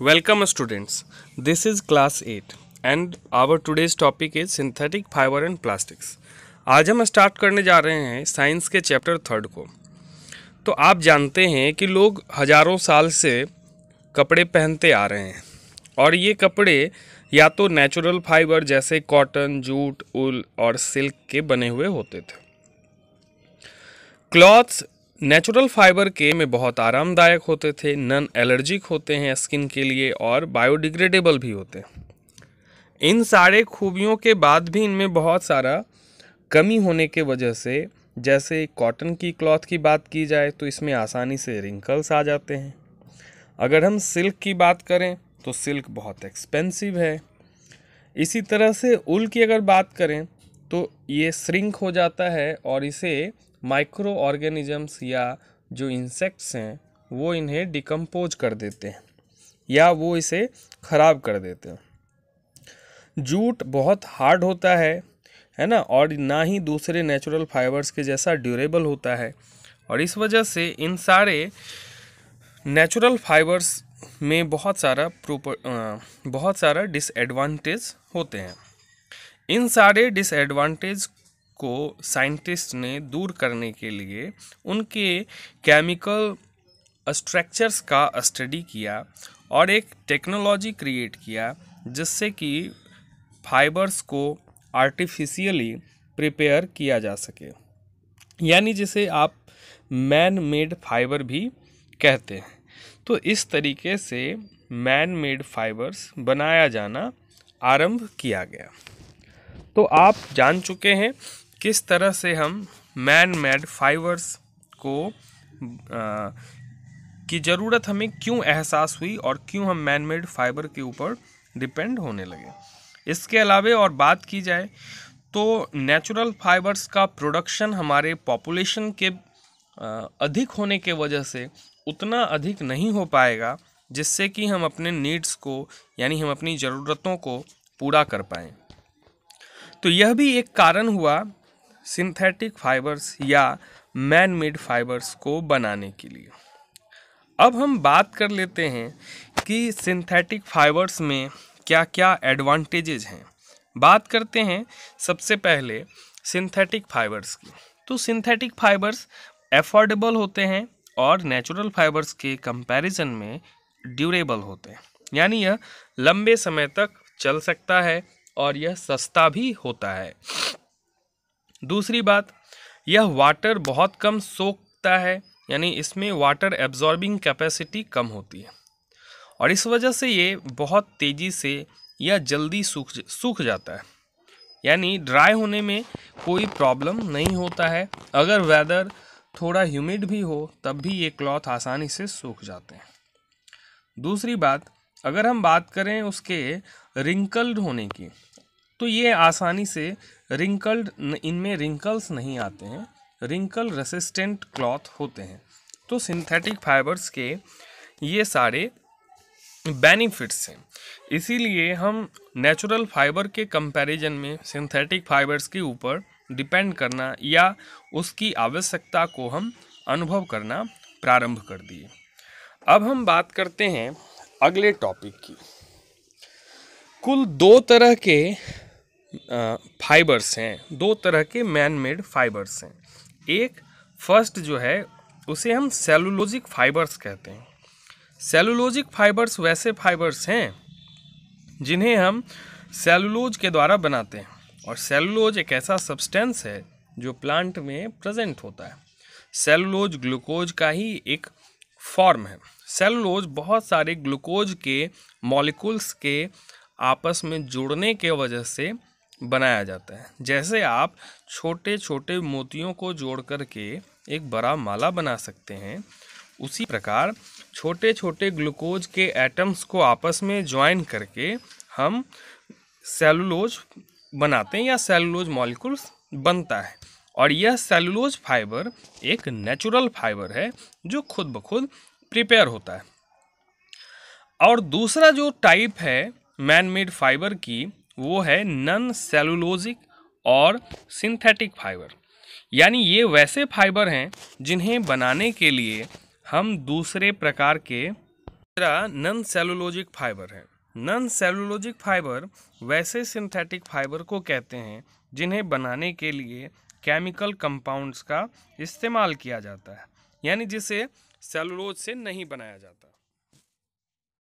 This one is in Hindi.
Welcome students. This is class 8 and our today's topic is synthetic fiber and plastics. आज हम स्टार्ट करने जा रहे हैं साइंस के चैप्टर 3 को। तो आप जानते हैं कि लोग हजारों साल से कपड़े पहनते आ रहे हैं और ये कपड़े या तो नेचुरल फाइबर जैसे कॉटन, जूट, ऊल और सिल्क के बने हुए होते थे। क्लॉथ्स नेचुरल फाइबर के में बहुत आरामदायक होते थे, नॉन एलर्जिक होते हैं स्किन के लिए और बायोडिग्रेडेबल भी होते हैं। इन सारे खूबियों के बाद भी इनमें बहुत सारा कमी होने के वजह से, जैसे कॉटन की क्लॉथ की बात की जाए तो इसमें आसानी से रिंकल्स आ जाते हैं। अगर हम सिल्क की बात करें तो सिल्क बहुत एक्सपेंसिव है। इसी तरह से ऊल की अगर बात करें तो ये श्रिंक हो जाता है और इसे माइक्रो ऑर्गेनिजम्स या जो इंसेक्ट्स हैं वो इन्हें डिकम्पोज कर देते हैं या वो इसे ख़राब कर देते हैं। जूट बहुत हार्ड होता है ना, और ना ही दूसरे नेचुरल फाइबर्स के जैसा ड्यूरेबल होता है और इस वजह से इन सारे नेचुरल फाइबर्स में बहुत सारा डिसएडवांटेज होते हैं। इन सारे डिसएडवांटेज को साइंटिस्ट ने दूर करने के लिए उनके केमिकल स्ट्रक्चर्स का स्टडी किया और एक टेक्नोलॉजी क्रिएट किया जिससे कि फाइबर्स को आर्टिफिशियली प्रिपेयर किया जा सके, यानी जिसे आप मैन मेड फाइबर भी कहते हैं। तो इस तरीके से मैन मेड फाइबर्स बनाया जाना आरंभ किया गया। तो आप जान चुके हैं किस तरह से हम मैन मेड फाइबर्स को की ज़रूरत हमें क्यों एहसास हुई और क्यों हम मैन मेड फाइबर के ऊपर डिपेंड होने लगे। इसके अलावा और बात की जाए तो नेचुरल फाइबर्स का प्रोडक्शन हमारे पॉपुलेशन के अधिक होने के वजह से उतना अधिक नहीं हो पाएगा जिससे कि हम अपने नीड्स को यानी हम अपनी ज़रूरतों को पूरा कर पाएँ। तो यह भी एक कारण हुआ सिंथेटिक फाइबर्स या मैन मेड फाइबर्स को बनाने के लिए। अब हम बात कर लेते हैं कि सिंथेटिक फाइबर्स में क्या क्या एडवांटेजेस हैं। बात करते हैं सबसे पहले सिंथेटिक फाइबर्स की। तो सिंथेटिक फाइबर्स एफोर्डेबल होते हैं और नेचुरल फाइबर्स के कंपैरिजन में ड्यूरेबल होते हैं, यानी यह लंबे समय तक चल सकता है और यह सस्ता भी होता है। दूसरी बात, यह वाटर बहुत कम सोखता है, यानी इसमें वाटर एब्जॉर्बिंग कैपेसिटी कम होती है और इस वजह से ये बहुत तेज़ी से या जल्दी सूख जाता है, यानी ड्राई होने में कोई प्रॉब्लम नहीं होता है। अगर वेदर थोड़ा ह्यूमिड भी हो तब भी ये क्लॉथ आसानी से सूख जाते हैं। दूसरी बात, अगर हम बात करें उसके रिंकल्ड होने की, तो ये आसानी से इनमें रिंकल्स नहीं आते हैं, रिंकल रेसिस्टेंट क्लॉथ होते हैं। तो सिंथेटिक फाइबर्स के ये सारे बेनिफिट्स हैं, इसीलिए हम नेचुरल फाइबर के कंपैरिजन में सिंथेटिक फाइबर्स के ऊपर डिपेंड करना या उसकी आवश्यकता को हम अनुभव करना प्रारंभ कर दिए। अब हम बात करते हैं अगले टॉपिक की। कुल दो तरह के फाइबर्स हैं, दो तरह के मैन मेड फाइबर्स हैं। एक फर्स्ट जो है उसे हम सेलुलोजिक फाइबर्स कहते हैं। सेलुलोजिक फाइबर्स वैसे फाइबर्स हैं जिन्हें हम सेलुलोज के द्वारा बनाते हैं और सेलुलोज एक ऐसा सब्सटेंस है जो प्लांट में प्रेजेंट होता है। सेलुलोज ग्लूकोज का ही एक फॉर्म है। सेलुलोज बहुत सारे ग्लूकोज के मॉलिक्यूल्स के आपस में जुड़ने के वजह से बनाया जाता है। जैसे आप छोटे छोटे मोतियों को जोड़ करके एक बड़ा माला बना सकते हैं, उसी प्रकार छोटे छोटे ग्लूकोज के एटम्स को आपस में ज्वाइन करके हम सेलुलोज बनाते हैं या सेलुलोज मॉलिक्यूल्स बनता है। और यह सेलुलोज फाइबर एक नेचुरल फाइबर है जो खुद ब खुद प्रिपेयर होता है। और दूसरा जो टाइप है मैन मेड फाइबर की वो है नॉन सेलुलोजिक और सिंथेटिक फाइबर, यानी ये वैसे फाइबर हैं जिन्हें बनाने के लिए हम दूसरे प्रकार के नॉन सेलुलोजिक फाइबर है। नॉन सेलुलोजिक फाइबर वैसे सिंथेटिक फाइबर को कहते हैं जिन्हें बनाने के लिए केमिकल कंपाउंड्स का इस्तेमाल किया जाता है, यानी जिसे सेलुलोज से नहीं बनाया जाता।